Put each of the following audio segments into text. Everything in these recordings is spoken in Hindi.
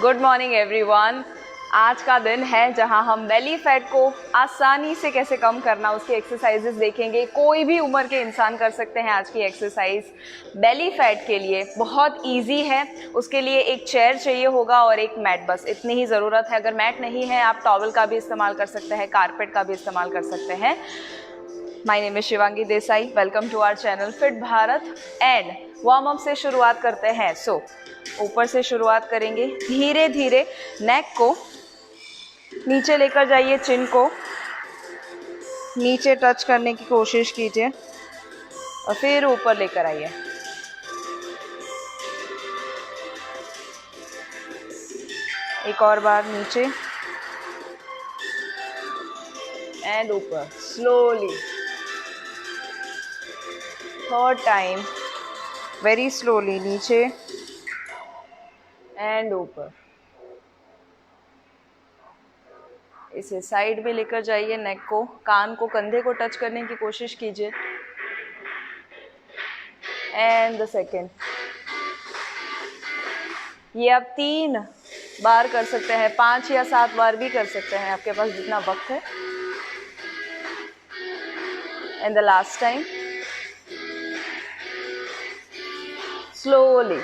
Good morning everyone. आज का दिन है जहां हम बेली फैट को आसानी से कैसे कम करना उसकी एक्सरसाइजेस देखेंगे। कोई भी उम्र के इंसान कर सकते हैं आज की एक्सरसाइज। बेली फैट के लिए बहुत इजी है। उसके लिए एक चेयर चाहिए होगा और एक मैट, बस इतनी ही ज़रूरत है। अगर मैट नहीं है आप टॉवल का भी इस्तेमाल कर सकते हैं, कारपेट का भी इस्तेमाल कर सकते हैं। My name is Shivangi Desai. Welcome to our channel fit Bharat. And warm up से शुरुआत करते हैं। ऊपर से शुरुआत करेंगे। धीरे धीरे नेक को नीचे लेकर जाइए, चिन को नीचे टच करने की कोशिश कीजिए और फिर ऊपर लेकर आइए। एक और बार नीचे एंड ऊपर, slowly. Third time, very slowly, नीचे एंड ऊपर। इसे साइड में लेकर जाइए, नेक को, कान को, कंधे को टच करने की कोशिश कीजिए। And the second. ये आप 3 बार कर सकते हैं, 5 या 7 बार भी कर सकते हैं, आपके पास जितना वक्त है। And the last time, slowly.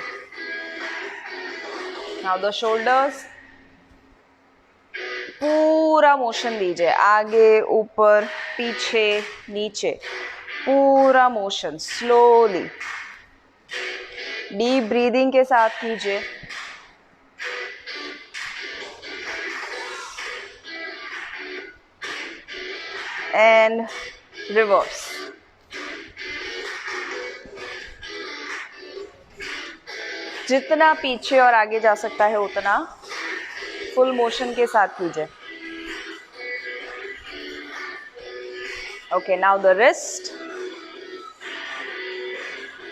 Now the shoulders, पूरा मोशन दीजिए, आगे, ऊपर, पीछे, नीचे, पूरा मोशन स्लोली। डीप ब्रीदिंग के साथ कीजिए। And reverse. जितना पीछे और आगे जा सकता है उतना फुल मोशन के साथ कीजिए। Okay, now the wrist,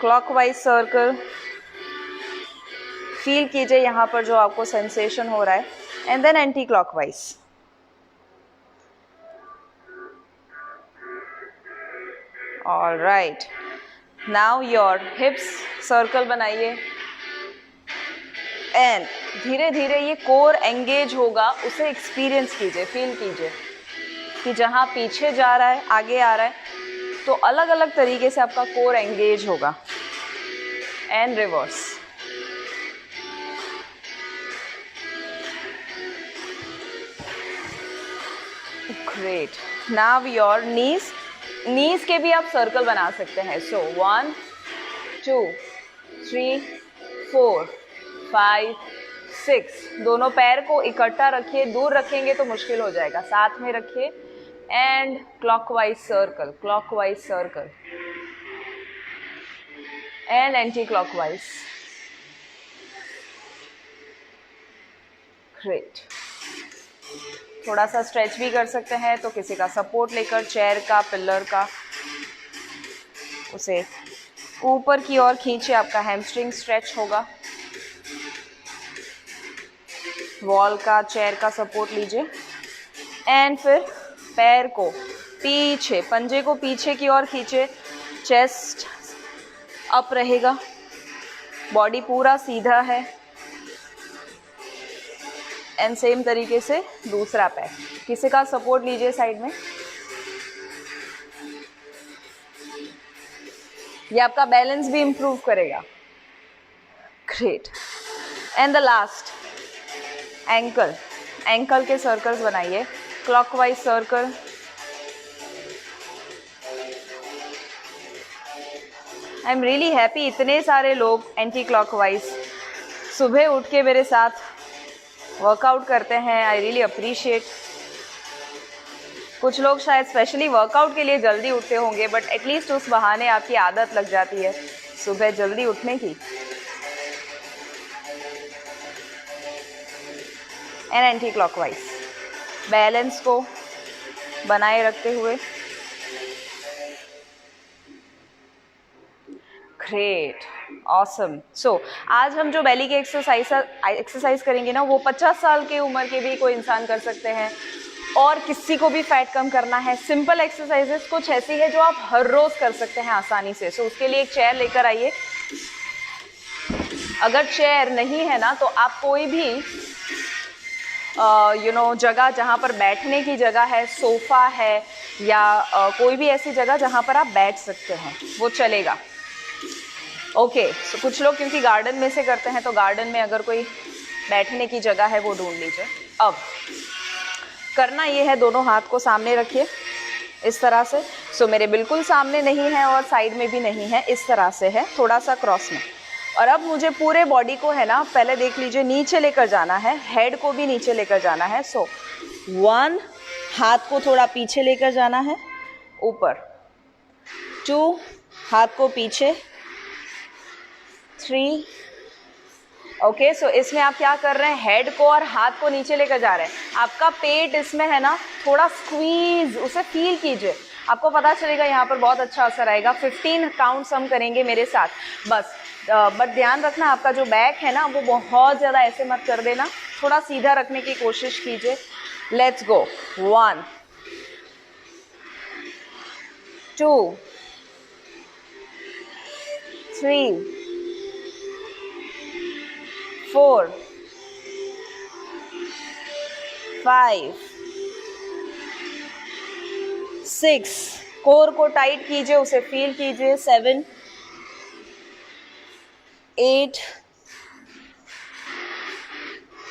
clockwise circle. Feel कीजिए यहाँ पर जो आपको सेंसेशन हो रहा है। And then anti clockwise. Alright, now your hips circle बनाइए। एंड धीरे धीरे ये कोर एंगेज होगा, उसे एक्सपीरियंस कीजिए, फील कीजिए कि जहाँ पीछे जा रहा है, आगे आ रहा है, तो अलग अलग तरीके से आपका कोर एंगेज होगा। And reverse. Great. Now your knees के भी आप सर्कल बना सकते हैं। 1 2 3 4 5 6। दोनों पैर को इकट्ठा रखिए, दूर रखेंगे तो मुश्किल हो जाएगा, साथ में रखिए। And clockwise circle, clockwise circle and anti clockwise. Great. थोड़ा सा स्ट्रेच भी कर सकते हैं, तो किसी का सपोर्ट लेकर, चेयर का, पिलर का, उसे ऊपर की ओर खींचे, आपका हैमस्ट्रिंग स्ट्रेच होगा। वॉल का, चेयर का सपोर्ट लीजिए। एंड फिर पैर को पीछे, पंजे को पीछे की ओर खींचे। चेस्ट अप रहेगा, बॉडी पूरा सीधा है। एंड सेम तरीके से दूसरा पैर, किसी का सपोर्ट लीजिए साइड में। ये आपका बैलेंस भी इंप्रूव करेगा। Great. And the last, ankle के सर्कल्स बनाइए, clockwise circle. I am really happy, इतने सारे लोग एंटी क्लॉकवाइज सुबह उठ के मेरे साथ वर्कआउट करते हैं। I really appreciate. कुछ लोग शायद स्पेशली वर्कआउट के लिए जल्दी उठते होंगे, बट एटलीस्ट उस बहाने आपकी आदत लग जाती है सुबह जल्दी उठने की। एंड एंटी क्लॉकवाइज, बैलेंस को बनाए रखते हुए। Great, awesome. आज हम जो बेली की एक्सरसाइज करेंगे ना, वो 50 साल के उम्र के भी कोई इंसान कर सकते हैं और किसी को भी फैट कम करना है। सिंपल एक्सरसाइजेस कुछ ऐसी है जो आप हर रोज कर सकते हैं आसानी से। उसके लिए एक चेयर लेकर आइए। अगर चेयर नहीं है ना तो आप कोई भी जगह जहाँ पर बैठने की जगह है, सोफ़ा है या कोई भी ऐसी जगह जहाँ पर आप बैठ सकते हैं वो चलेगा। ओके, सो कुछ लोग क्योंकि गार्डन में से करते हैं तो गार्डन में अगर कोई बैठने की जगह है वो ढूंढ लीजिए। अब करना ये है, दोनों हाथ को सामने रखिए इस तरह से। सो मेरे बिल्कुल सामने नहीं है और साइड में भी नहीं है, इस तरह से है, थोड़ा सा क्रॉस में। और अब मुझे पूरे बॉडी को है ना, पहले देख लीजिए, नीचे लेकर जाना है, हेड को भी नीचे लेकर जाना है। सो 1, हाथ को थोड़ा पीछे लेकर जाना है, ऊपर 2, हाथ को पीछे 3। ओके, सो इसमें आप क्या कर रहे हैं, हेड को और हाथ को नीचे लेकर जा रहे हैं। आपका पेट इसमें है ना थोड़ा स्क्वीज, उसे फील कीजिए, आपको पता चलेगा यहाँ पर बहुत अच्छा असर आएगा। 15 काउंट्स हम करेंगे मेरे साथ बस। बट ध्यान रखना आपका जो बैक है ना वो बहुत ज़्यादा ऐसे मत कर देना, थोड़ा सीधा रखने की कोशिश कीजिए। Let's go. 1 2 3 4 5 6, कोर को टाइट कीजिए, उसे फील कीजिए। 7 8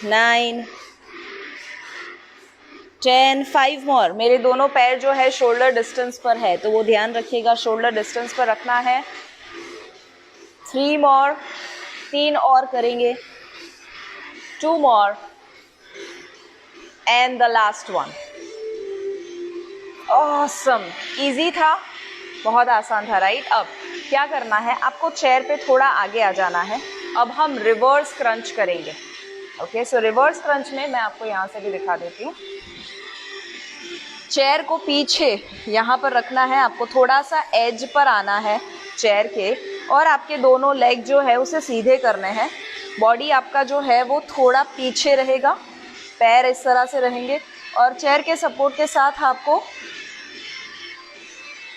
9 10, 5 मोर। मेरे दोनों पैर जो है शोल्डर डिस्टेंस पर है तो वो ध्यान रखिएगा, शोल्डर डिस्टेंस पर रखना है। 3 मोर, 3 और करेंगे। 2 more and the last one. Awesome, easy था, बहुत आसान था, राइट। अब क्या करना है, आपको चेयर पे थोड़ा आगे आ जाना है। अब हम रिवर्स क्रंच करेंगे। ओके, सो रिवर्स क्रंच में मैं आपको यहाँ से भी दिखा देती हूँ। चेयर को पीछे यहाँ पर रखना है, आपको थोड़ा सा एज पर आना है चेयर के, और आपके दोनों लेग जो है उसे सीधे करने हैं। बॉडी आपका जो है वो थोड़ा पीछे रहेगा, पैर इस तरह से रहेंगे, और चेयर के सपोर्ट के साथ आपको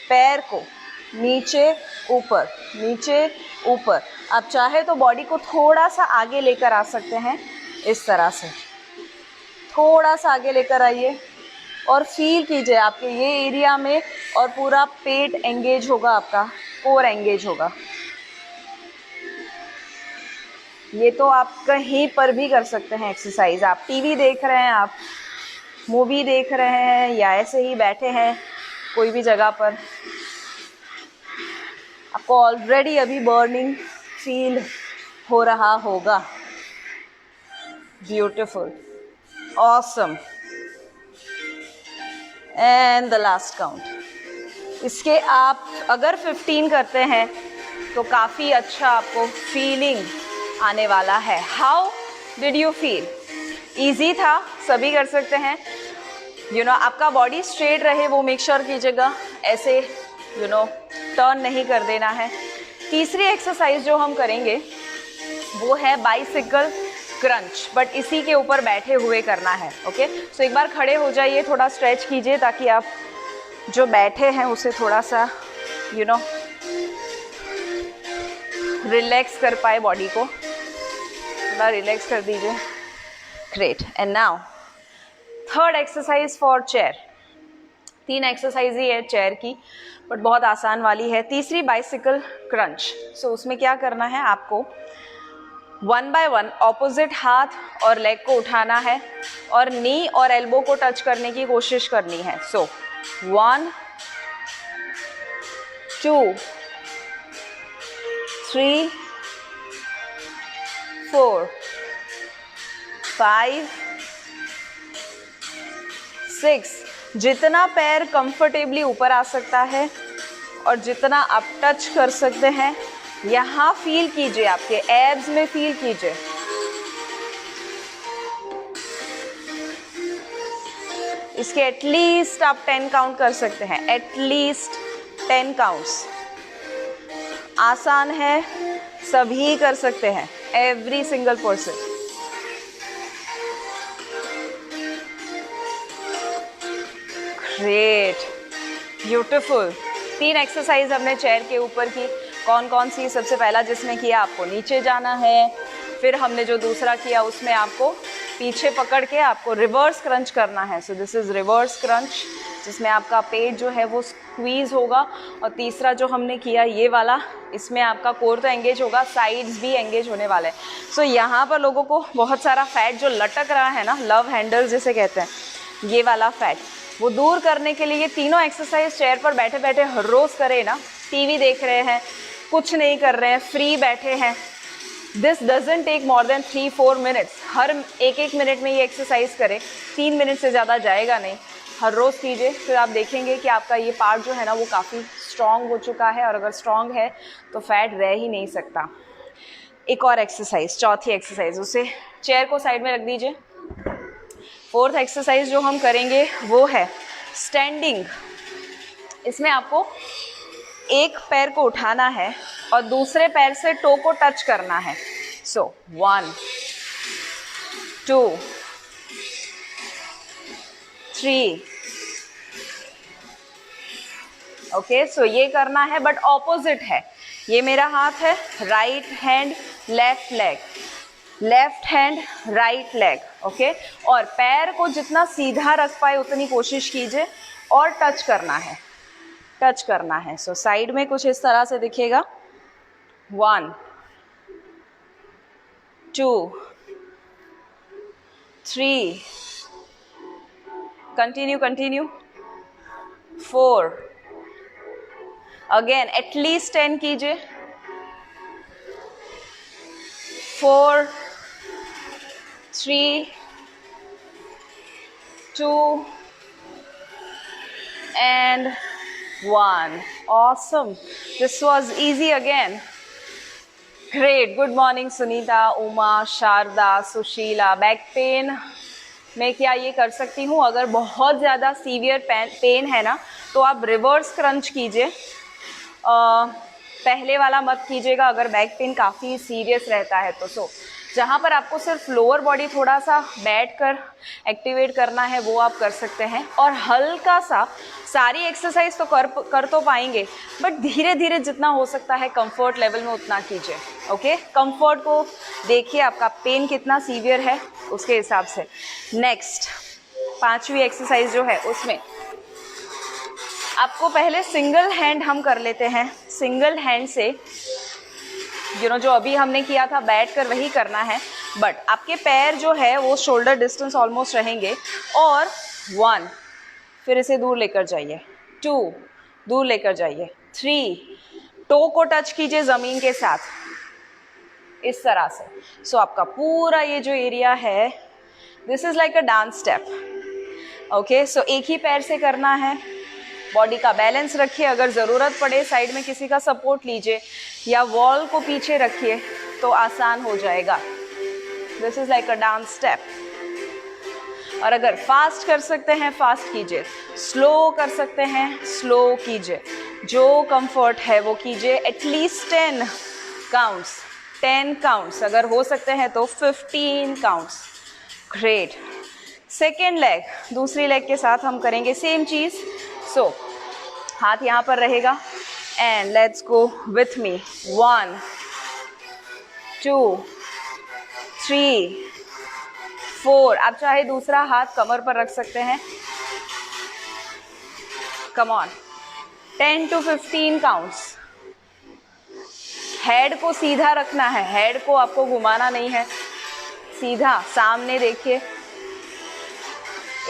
पैर को नीचे ऊपर, नीचे ऊपर। आप चाहे तो बॉडी को थोड़ा सा आगे लेकर आ सकते हैं, इस तरह से थोड़ा सा आगे लेकर आइए और फील कीजिए आपके ये एरिया में, और पूरा पेट एंगेज होगा, आपका कोर एंगेज होगा। ये तो आप कहीं पर भी कर सकते हैं एक्सरसाइज। आप टीवी देख रहे हैं, आप मूवी देख रहे हैं, या ऐसे ही बैठे हैं कोई भी जगह पर, आपको ऑलरेडी अभी बर्निंग फील हो रहा होगा। Beautiful, awesome, and the last count. इसके आप अगर 15 करते हैं तो काफ़ी अच्छा आपको फीलिंग आने वाला है। How did you feel? Easy था, सभी कर सकते हैं। आपका बॉडी स्ट्रेट रहे वो मेक श्योर कीजिएगा, ऐसे टर्न नहीं कर देना है। तीसरी एक्सरसाइज जो हम करेंगे वो है बाइसिकल क्रंच, बट इसी के ऊपर बैठे हुए करना है। ओके, सो एक बार खड़े हो जाइए, थोड़ा स्ट्रेच कीजिए ताकि आप जो बैठे हैं उसे थोड़ा सा रिलैक्स कर पाए, बॉडी को थोड़ा रिलैक्स कर दीजिए। Great. And now third exercise for chair. 3 exercise ही है चेयर की, बट बहुत आसान वाली है। तीसरी बाइसिकल क्रंच। सो उसमें क्या करना है, आपको 1 बाय 1 ऑपोजिट हाथ और लेग को उठाना है और नी और एल्बो को टच करने की कोशिश करनी है। सो 1 2 3 4 5 6। जितना पैर कंफर्टेबली ऊपर आ सकता है और जितना आप टच कर सकते हैं, यहाँ फील कीजिए, आपके एब्स में फील कीजिए। इसके एटलीस्ट आप 10 काउंट कर सकते हैं, एटलीस्ट 10 काउंट्स। आसान है, सभी कर सकते हैं, every single person. Great, beautiful. 3 exercise हमने चेयर के ऊपर की। कौन कौन सी? सबसे पहला जिसने किया, आपको नीचे जाना है, फिर हमने जो दूसरा किया उसमें आपको पीछे पकड़ के आपको रिवर्स क्रंच करना है। So this is reverse crunch, जिसमें आपका पेट जो है वो स्क्वीज़ होगा। और तीसरा जो हमने किया ये वाला, इसमें आपका कोर तो एंगेज होगा, साइड्स भी एंगेज होने वाले हैं। सो यहाँ पर लोगों को बहुत सारा फैट जो लटक रहा है ना, लव हैंडल जिसे कहते हैं, ये वाला फैट वो दूर करने के लिए ये तीनों एक्सरसाइज चेयर पर बैठे बैठे हर रोज़ करें ना। टीवी देख रहे हैं, कुछ नहीं कर रहे हैं, फ्री बैठे हैं, this doesn't take more than 3-4 minutes. हर एक मिनट में ये एक्सरसाइज करें, 3 मिनट से ज़्यादा जाएगा नहीं। हर रोज़ कीजिए, फिर आप देखेंगे कि आपका ये पार्ट जो है ना वो काफ़ी स्ट्रॉन्ग हो चुका है। और अगर स्ट्रॉन्ग है तो फैट रह ही नहीं सकता। एक और एक्सरसाइज, चौथी एक्सरसाइज, उसे चेयर को साइड में रख दीजिए। फोर्थ एक्सरसाइज जो हम करेंगे वो है स्टैंडिंग। इसमें आपको एक पैर को उठाना है और दूसरे पैर से टो को टच करना है। सो 1 2 3 ओके। सो ये करना है बट ऑपोजिट है। ये मेरा हाथ है, right hand left leg, left hand right leg, okay. और पैर को जितना सीधा रख पाए उतनी कोशिश कीजिए और टच करना है, टच करना है। सो साइड में कुछ इस तरह से दिखेगा। 1 2 3 कंटिन्यू कंटिन्यू 4 अगेन एटलीस्ट 10 कीजिए। 4 3 2 and 1. Awesome. This was easy again. Great. Good morning Sunita, Uma, Sharda, Sushila. Back pain मैं क्या ये कर सकती हूँ? अगर बहुत ज़्यादा सीवियर पेन है ना तो आप रिवर्स क्रंच कीजिए, पहले वाला मत कीजिएगा अगर बैक पेन काफ़ी सीरियस रहता है तो। सो जहाँ पर आपको सिर्फ लोअर बॉडी थोड़ा सा बैठ कर एक्टिवेट करना है वो आप कर सकते हैं। और हल्का सा, सारी एक्सरसाइज तो कर तो पाएंगे बट धीरे धीरे जितना हो सकता है कंफर्ट लेवल में उतना कीजिए, ओके। कंफर्ट को देखिए, आपका पेन कितना सीवियर है उसके हिसाब से। नेक्स्ट 5वीं एक्सरसाइज जो है उसमें आपको पहले सिंगल हैंड हम कर लेते हैं। सिंगल हैंड से जो अभी हमने किया था बैठ कर वही करना है, बट आपके पैर जो है वो शोल्डर डिस्टेंस ऑलमोस्ट रहेंगे। और 1 फिर इसे दूर लेकर जाइए, 2 दूर लेकर जाइए, 3 टो को टच कीजिए ज़मीन के साथ इस तरह से। सो आपका पूरा ये जो एरिया है this is like a dance step, okay. So एक ही पैर से करना है, बॉडी का बैलेंस रखिए, अगर ज़रूरत पड़े साइड में किसी का सपोर्ट लीजिए या वॉल को पीछे रखिए तो आसान हो जाएगा। This is like a dance step. और अगर फास्ट कर सकते हैं फास्ट कीजिए, स्लो कर सकते हैं स्लो कीजिए, जो कंफर्ट है वो कीजिए। एटलीस्ट 10 काउंट्स, 10 काउंट्स, अगर हो सकते हैं तो 15 काउंट्स। ग्रेट। सेकेंड लेग, दूसरी लेग के साथ हम करेंगे सेम चीज़। सो हाथ यहाँ पर रहेगा and let's go with me. 1 2 3 4। आप चाहे दूसरा हाथ कमर पर रख सकते हैं। Come on, 10 to 15 counts. Head को सीधा रखना है, हेड को आपको घुमाना नहीं है, सीधा सामने देखिए।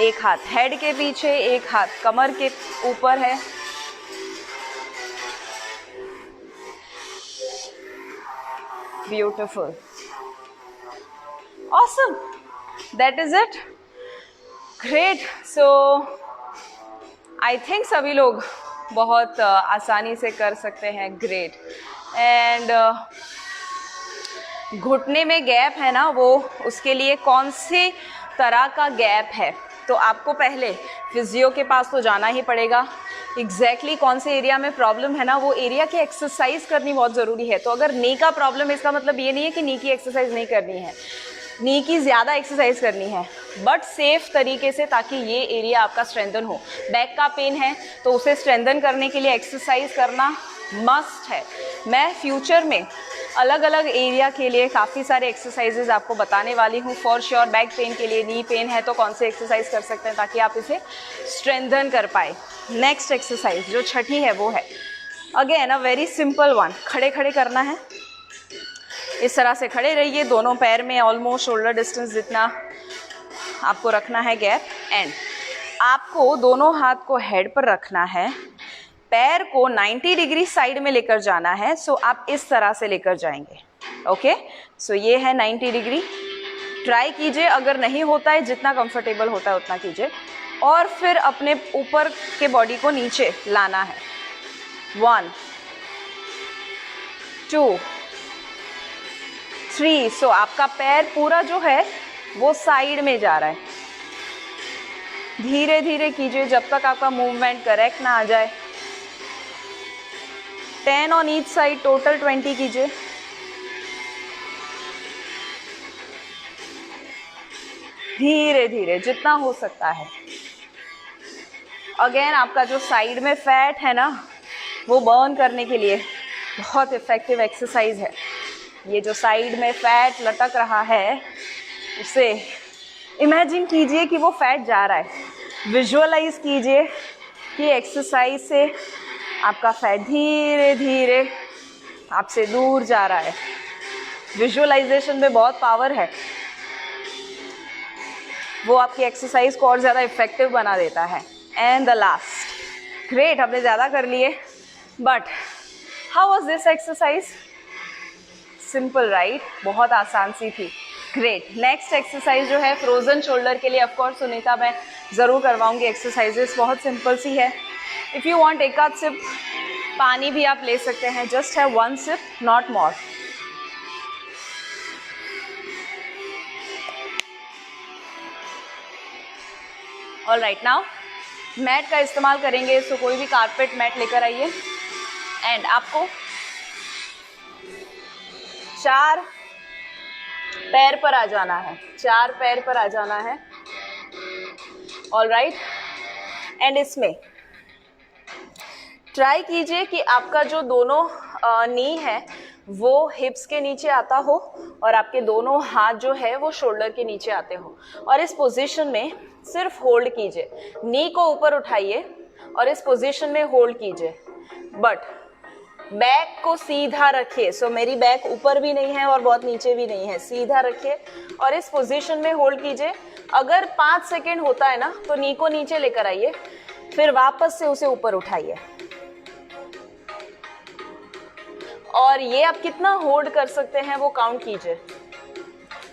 एक हाथ हेड के पीछे, एक हाथ कमर के ऊपर है। Beautiful, awesome, that is it. Great. So I think सभी लोग बहुत आसानी से कर सकते हैं। ग्रेट। एंड घुटने में गैप है ना, वो उसके लिए कौन सी तरह का गैप है तो आपको पहले फिजियो के पास तो जाना ही पड़ेगा। एग्जैक्टली कौन से एरिया में प्रॉब्लम है ना वो एरिया की एक्सरसाइज करनी बहुत ज़रूरी है। तो अगर नी का प्रॉब्लम है इसका मतलब ये नहीं है कि नी की एक्सरसाइज नहीं करनी है, नी की ज़्यादा एक्सरसाइज करनी है बट सेफ तरीके से, ताकि ये एरिया आपका स्ट्रेंथन हो। बैक का पेन है तो उसे स्ट्रेंथन करने के लिए एक्सरसाइज करना मस्ट है। मैं फ्यूचर में अलग अलग एरिया के लिए काफ़ी सारे एक्सरसाइजेज आपको बताने वाली हूँ। फॉर श्योर बैक पेन के लिए, नी पेन है तो कौन से एक्सरसाइज कर सकते हैं ताकि आप इसे स्ट्रेंथन कर पाए। नेक्स्ट एक्सरसाइज जो छठी है वो है again a very simple one. खड़े खड़े करना है, इस तरह से खड़े रहिए, दोनों पैर में ऑलमोस्ट शोल्डर डिस्टेंस जितना आपको रखना है गैप। एंड आपको दोनों हाथ को हेड पर रखना है, पैर को 90 डिग्री साइड में लेकर जाना है। सो आप इस तरह से लेकर जाएंगे। ओके, सो ये है 90 डिग्री। ट्राई कीजिए, अगर नहीं होता है जितना कंफर्टेबल होता है उतना कीजिए। और फिर अपने ऊपर के बॉडी को नीचे लाना है। 1 2 3। सो आपका पैर पूरा जो है वो साइड में जा रहा है। धीरे धीरे कीजिए जब तक आपका मूवमेंट करेक्ट ना आ जाए। 10 ऑन ईच साइड, टोटल 20 कीजिए। धीरे धीरे जितना हो सकता है। अगेन आपका जो साइड में फैट है ना वो बर्न करने के लिए बहुत इफेक्टिव एक्सरसाइज है। ये जो साइड में फैट लटक रहा है उसे इमेजिन कीजिए कि वो फैट जा रहा है। विजुअलाइज कीजिए कि एक्सरसाइज से आपका फैट धीरे धीरे आपसे दूर जा रहा है। विजुअलाइजेशन में बहुत पावर है, वो आपकी एक्सरसाइज को और ज़्यादा इफेक्टिव बना देता है। एंड द लास्ट, ग्रेट, हमने ज़्यादा कर लिए, but how was this exercise? Simple right, बहुत आसान सी थी। ग्रेट। नेक्स्ट एक्सरसाइज जो है फ्रोजन शोल्डर के लिए, ऑफकोर्स सुनीता मैं ज़रूर करवाऊंगी एक्सरसाइजेस, बहुत सिंपल सी है। इफ़ यू वांट एक आध सिप पानी भी आप ले सकते हैं, जस्ट है 1 sip, not more. All right, now mat का इस्तेमाल करेंगे, सो कोई भी कारपेट मैट लेकर आइए। एंड आपको 4 पैर पर आ जाना है, 4 पैर पर आ जाना है। ऑल राइट, एंड इसमें ट्राई कीजिए कि आपका जो दोनों नी है वो हिप्स के नीचे आता हो और आपके दोनों हाथ जो है वो शोल्डर के नीचे आते हो। और इस पोजीशन में सिर्फ होल्ड कीजिए, नी को ऊपर उठाइए और इस पोजीशन में होल्ड कीजिए, बट बैक को सीधा रखिए। सो मेरी बैक ऊपर भी नहीं है और बहुत नीचे भी नहीं है, सीधा रखिए और इस पोजीशन में होल्ड कीजिए। अगर 5 सेकेंड होता है ना तो नी को नीचे लेकर आइए, फिर वापस से उसे ऊपर उठाइए। और ये आप कितना होल्ड कर सकते हैं वो काउंट कीजिए।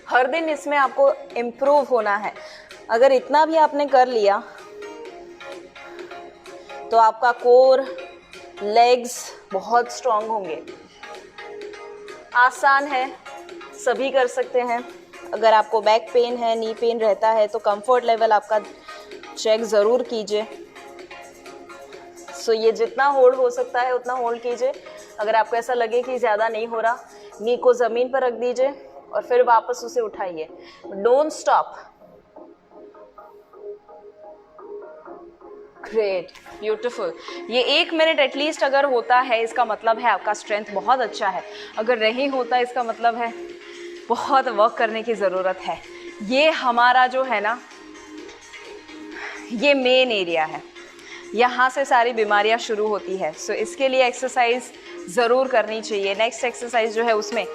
हर दिन इसमें आपको इम्प्रूव होना है। अगर इतना भी आपने कर लिया तो आपका कोर, लेग्स बहुत स्ट्रांग होंगे। आसान है, सभी कर सकते हैं। अगर आपको बैक पेन है, नी पेन रहता है तो कंफर्ट लेवल आपका चेक ज़रूर कीजिए। सो ये जितना होल्ड हो सकता है उतना होल्ड कीजिए। अगर आपको ऐसा लगे कि ज़्यादा नहीं हो रहा, नी को ज़मीन पर रख दीजिए और फिर वापस उसे उठाइए। Don't stop. Great, beautiful. ये 1 मिनट एटलीस्ट अगर होता है इसका मतलब है आपका स्ट्रेंथ बहुत अच्छा है। अगर नहीं होता इसका मतलब है बहुत वर्क करने की ज़रूरत है। ये हमारा जो है ना ये मेन एरिया है, यहाँ से सारी बीमारियाँ शुरू होती है। सो इसके लिए एक्सरसाइज ज़रूर करनी चाहिए। नेक्स्ट एक्सरसाइज जो है उसमें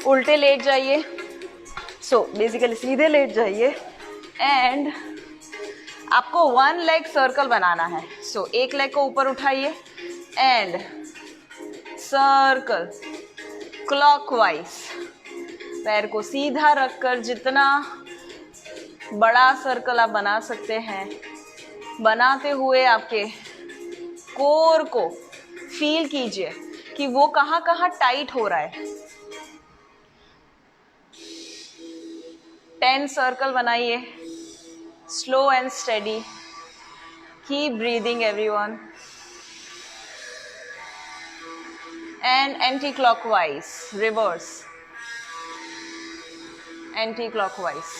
उल्टे लेट जाइए। सो बेसिकली सीधे लेट जाइए एंड आपको 1 लेग सर्कल बनाना है। सो एक लेग को ऊपर उठाइए एंड सर्कल क्लॉकवाइज, पैर को सीधा रखकर जितना बड़ा सर्कल आप बना सकते हैं, बनाते हुए आपके कोर को फील कीजिए कि वो कहाँ कहाँ टाइट हो रहा है। 10 सर्कल बनाइए, slow and steady. Keep breathing everyone. And anti-clockwise, reverse. Anti-clockwise.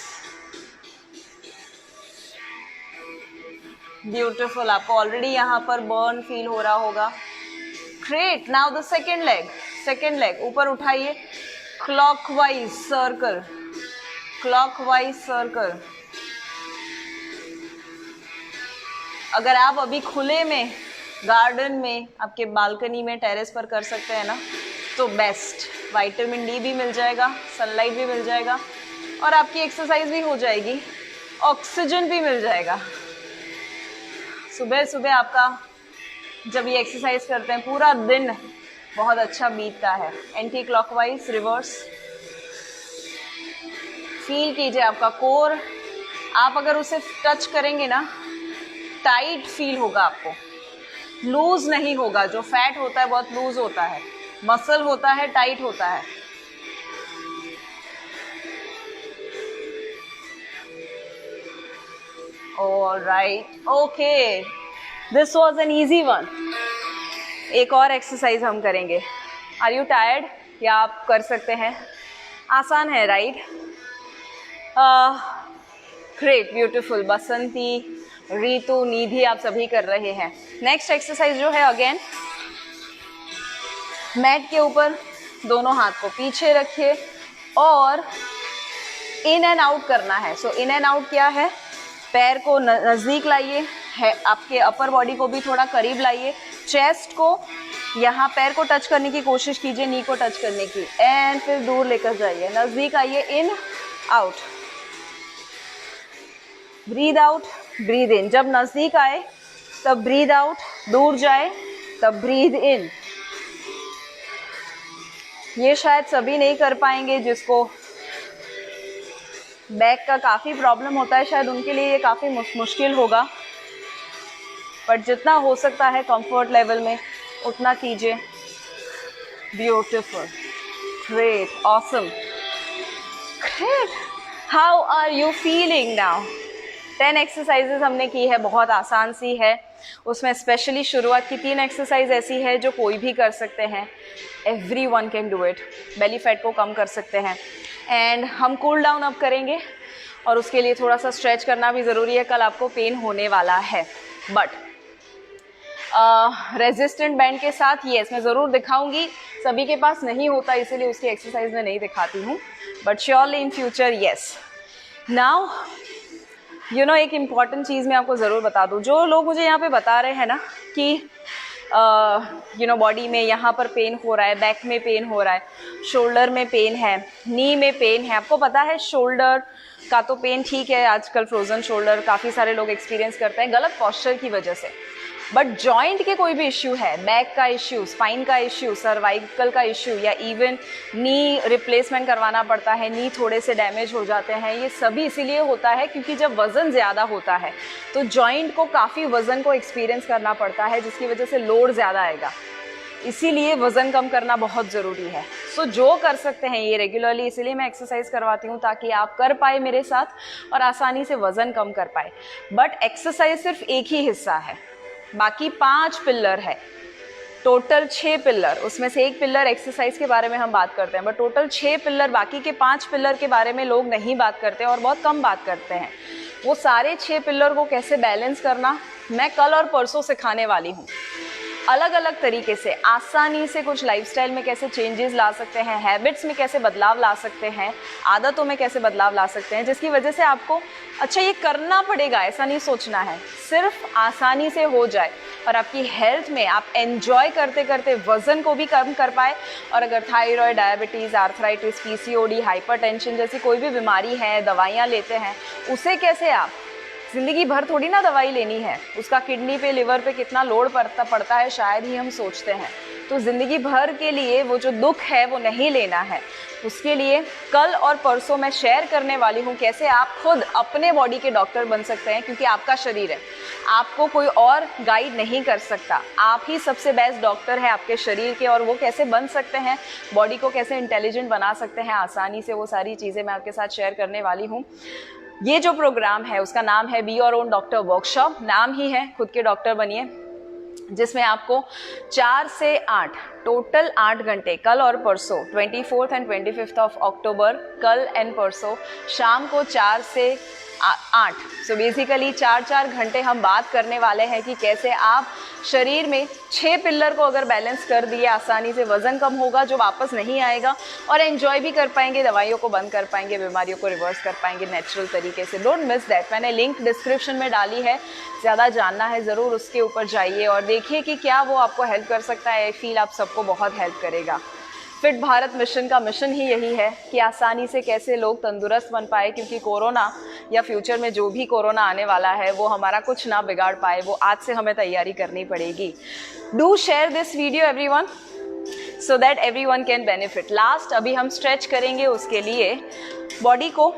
Beautiful. आपको already यहाँ पर burn feel हो रहा होगा. Great. Now the second leg. Second leg ऊपर उठाइए, क्लॉकवाइज सर्कल, क्लॉकवाइज सर्कल। अगर आप अभी खुले में, गार्डन में, आपके बालकनी में, टेरेस पर कर सकते हैं ना, तो बेस्ट। विटामिन डी भी मिल जाएगा, सनलाइट भी मिल जाएगा, और आपकी एक्सरसाइज भी हो जाएगी, ऑक्सीजन भी मिल जाएगा। सुबह सुबह आपका जब ये एक्सरसाइज करते हैं पूरा दिन बहुत अच्छा बीतता है। एंटी क्लॉकवाइज रिवर्स, फील कीजिए आपका कोर, आप अगर उसे टच करेंगे ना, टाइट फील होगा आपको, लूज नहीं होगा। जो फैट होता है बहुत लूज होता है, मसल होता है टाइट होता है। Alright, okay, this was an easy one. एक और एक्सरसाइज हम करेंगे। Are you tired? या आप कर सकते हैं, आसान है, right? Great, beautiful. Basanti, Ritu, Nidhi, आप सभी कर रहे हैं। नेक्स्ट एक्सरसाइज जो है, अगेन मैट के ऊपर दोनों हाथ को पीछे रखिए और इन एंड आउट करना है। सो इन एंड आउट क्या है, पैर को नज़दीक लाइए, है आपके अपर बॉडी को भी थोड़ा करीब लाइए, चेस्ट को यहाँ पैर को टच करने की कोशिश कीजिए, नी को टच करने की, एंड फिर दूर लेकर जाइए, नज़दीक आइए, in out, breathe out, breathe in. जब नज़दीक आए तब ब्रीद आउट, दूर जाए तब ब्रीद इन। ये शायद सभी नहीं कर पाएंगे, जिसको बैक का काफ़ी प्रॉब्लम होता है, शायद उनके लिए ये काफ़ी मुश्किल होगा, बट जितना हो सकता है कंफर्ट लेवल में उतना कीजिए। Beautiful, great, awesome, great. How are you feeling now? 10 exercises हमने की है, बहुत आसान सी है। उसमें स्पेशली शुरुआत की 3 एक्सरसाइज ऐसी है जो कोई भी कर सकते हैं, everyone can do it, belly fat को कम कर सकते हैं। एंड हम कूल डाउन अब करेंगे और उसके लिए थोड़ा सा स्ट्रेच करना भी ज़रूरी है। कल आपको पेन होने वाला है, बट रेजिस्टेंट बैंड के साथ येस मैं ज़रूर दिखाऊंगी। सभी के पास नहीं होता, इसीलिए उसकी एक्सरसाइज में नहीं दिखाती हूँ, but surely in future yes. Now एक इम्पॉर्टेंट चीज़ मैं आपको ज़रूर बता दूँ। जो लोग मुझे यहाँ पे बता रहे हैं ना कि बॉडी में यहाँ पर पेन हो रहा है, बैक में पेन हो रहा है, शोल्डर में पेन है, नी में पेन है। आपको पता है शोल्डर का तो पेन ठीक है, आजकल फ्रोजन शोल्डर काफ़ी सारे लोग एक्सपीरियंस करते हैं गलत पोस्चर की वजह से, बट जॉइंट के कोई भी इश्यू है, बैक का इश्यू, स्पाइन का इश्यू, सर्वाइकल का इश्यू, या इवन नी रिप्लेसमेंट करवाना पड़ता है, नी थोड़े से डैमेज हो जाते हैं, ये सभी इसीलिए होता है क्योंकि जब वज़न ज़्यादा होता है तो जॉइंट को काफ़ी वज़न को एक्सपीरियंस करना पड़ता है, जिसकी वजह से लोड ज़्यादा आएगा। इसीलिए वज़न कम करना बहुत ज़रूरी है। सो जो कर सकते हैं ये रेगुलरली, इसीलिए मैं एक्सरसाइज करवाती हूँ ताकि आप कर पाए मेरे साथ और आसानी से वज़न कम कर पाए। बट एक्सरसाइज सिर्फ एक ही हिस्सा है, बाकी 5 पिलर है, टोटल 6 पिलर, उसमें से एक पिलर एक्सरसाइज के बारे में हम बात करते हैं, बट टोटल 6 पिलर, बाकी के 5 पिलर के बारे में लोग नहीं बात करते और बहुत कम बात करते हैं। वो सारे 6 पिलर को कैसे बैलेंस करना मैं कल और परसों सिखाने वाली हूँ। अलग अलग तरीके से, आसानी से कुछ लाइफस्टाइल में कैसे चेंजेस ला सकते हैं, हैबिट्स में कैसे बदलाव ला सकते हैं, आदतों में कैसे बदलाव ला सकते हैं, जिसकी वजह से आपको अच्छा ये करना पड़ेगा ऐसा नहीं सोचना है, सिर्फ आसानी से हो जाए और आपकी हेल्थ में आप एंजॉय करते करते वज़न को भी कम कर पाए। और अगर thyroid, diabetes, arthritis, PCOD, hypertension जैसी कोई भी बीमारी है, दवाइयाँ लेते हैं, उसे कैसे आप ज़िंदगी भर थोड़ी ना दवाई लेनी है, उसका किडनी पे, लिवर पे कितना लोड पड़ता है शायद ही हम सोचते हैं। तो ज़िंदगी भर के लिए वो जो दुख है वो नहीं लेना है। उसके लिए कल और परसों मैं शेयर करने वाली हूँ कैसे आप खुद अपने बॉडी के डॉक्टर बन सकते हैं, क्योंकि आपका शरीर है, आपको कोई और गाइड नहीं कर सकता, आप ही सबसे बेस्ट डॉक्टर है आपके शरीर के। और वो कैसे बन सकते हैं, बॉडी को कैसे इंटेलिजेंट बना सकते हैं आसानी से, वो सारी चीज़ें मैं आपके साथ शेयर करने वाली हूँ। ये जो प्रोग्राम है उसका नाम है be your own doctor workshop, नाम ही है खुद के डॉक्टर बनिए, जिसमें आपको 4 से 8 टोटल 8 घंटे कल और परसों 24 एंड 25 ऑफ अक्टूबर, कल एंड परसों शाम को 4 से 8। सो बेसिकली 4-4 घंटे हम बात करने वाले हैं कि कैसे आप शरीर में 6 पिलर को अगर बैलेंस कर दिए आसानी से, वजन कम होगा जो वापस नहीं आएगा, और एंजॉय भी कर पाएंगे, दवाइयों को बंद कर पाएंगे, बीमारियों को रिवर्स कर पाएंगे नेचुरल तरीके से। Don't miss that. मैंने लिंक डिस्क्रिप्शन में डाली है, ज़्यादा जानना है ज़रूर उसके ऊपर जाइए और देखिए कि क्या वो आपको हेल्प कर सकता है। आई फील आप सबको बहुत हेल्प करेगा। फिट भारत मिशन का मिशन ही यही है कि आसानी से कैसे लोग तंदुरुस्त बन पाए, क्योंकि कोरोना या फ्यूचर में जो भी कोरोना आने वाला है वो हमारा कुछ ना बिगाड़ पाए, वो आज से हमें तैयारी करनी पड़ेगी। Do share this video everyone so that everyone can benefit. Last अभी हम स्ट्रेच करेंगे, उसके लिए बॉडी को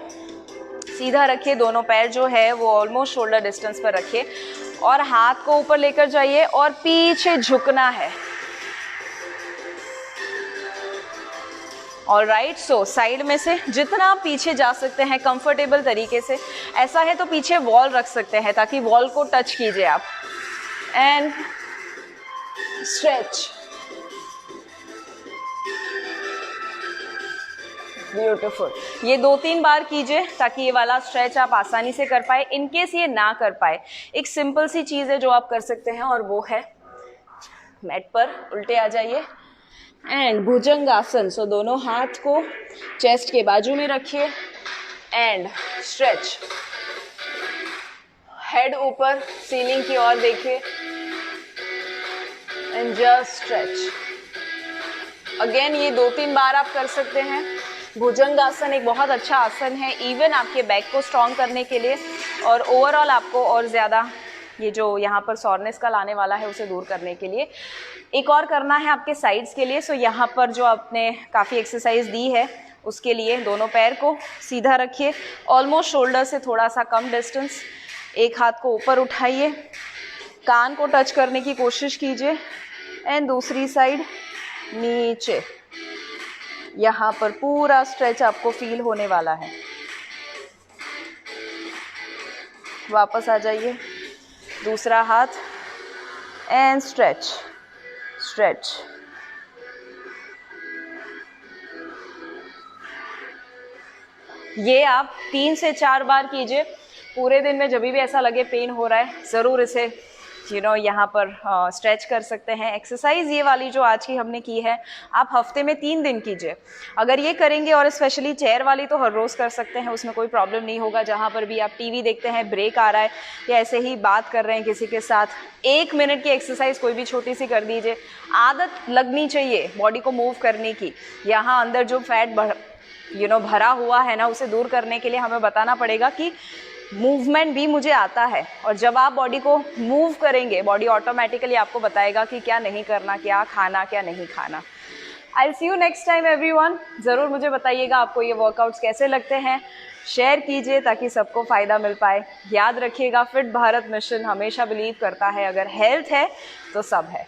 सीधा रखिए, दोनों पैर जो है वो ऑलमोस्ट शोल्डर डिस्टेंस पर रखिए और हाथ को ऊपर लेकर जाइए और पीछे झुकना है। और राइट, सो साइड में से जितना आप पीछे जा सकते हैं कंफर्टेबल तरीके से, ऐसा है तो पीछे वॉल रख सकते हैं ताकि वॉल को टच कीजिए आप। And stretch, beautiful. ये 2-3 बार कीजिए ताकि ये वाला स्ट्रेच आप आसानी से कर पाए। इनकेस ये ना कर पाए, एक सिंपल सी चीज़ है जो आप कर सकते हैं और वो है मैट पर उल्टे आ जाइए एंड भुजंगासन। सो दोनों हाथ को चेस्ट के बाजू में रखिए एंड स्ट्रेच, हेड ऊपर सीलिंग की ओर देखिए एंड जस्ट स्ट्रेच। अगेन ये 2-3 बार आप कर सकते हैं। भुजंगासन एक बहुत अच्छा आसन है, इवन आपके बैक को स्ट्रॉन्ग करने के लिए और ओवरऑल आपको और ज़्यादा ये जो यहाँ पर सॉरनेस का लाने वाला है उसे दूर करने के लिए। एक और करना है आपके साइड्स के लिए। सो यहाँ पर जो आपने काफ़ी एक्सरसाइज दी है उसके लिए दोनों पैर को सीधा रखिए, ऑलमोस्ट शोल्डर से थोड़ा सा कम डिस्टेंस। एक हाथ को ऊपर उठाइए, कान को टच करने की कोशिश कीजिए एंड दूसरी साइड नीचे। यहाँ पर पूरा स्ट्रेच आपको फील होने वाला है। वापस आ जाइए, दूसरा हाथ एंड स्ट्रेच स्ट्रेच। ये आप 3 से 4 बार कीजिए पूरे दिन में। जब भी ऐसा लगे पेन हो रहा है, ज़रूर इसे यहाँ पर स्ट्रेच कर सकते हैं। एक्सरसाइज ये वाली जो आज की हमने की है आप हफ्ते में 3 दिन कीजिए। अगर ये करेंगे, और स्पेशली चेयर वाली तो हर रोज़ कर सकते हैं, उसमें कोई प्रॉब्लम नहीं होगा। जहाँ पर भी आप टीवी देखते हैं, ब्रेक आ रहा है या ऐसे ही बात कर रहे हैं किसी के साथ, 1 मिनट की एक्सरसाइज कोई भी छोटी सी कर दीजिए। आदत लगनी चाहिए बॉडी को मूव करने की। यहाँ अंदर जो फैट भरा हुआ है ना, उसे दूर करने के लिए हमें बताना पड़ेगा कि मूवमेंट भी मुझे आता है। और जब आप बॉडी को मूव करेंगे, बॉडी ऑटोमेटिकली आपको बताएगा कि क्या नहीं करना, क्या खाना, क्या नहीं खाना। आई सी यू नेक्स्ट टाइम एवरीवन। ज़रूर मुझे बताइएगा आपको ये वर्कआउट्स कैसे लगते हैं, शेयर कीजिए ताकि सबको फ़ायदा मिल पाए। याद रखिएगा, फिट भारत मिशन हमेशा बिलीव करता है अगर हेल्थ है तो सब है।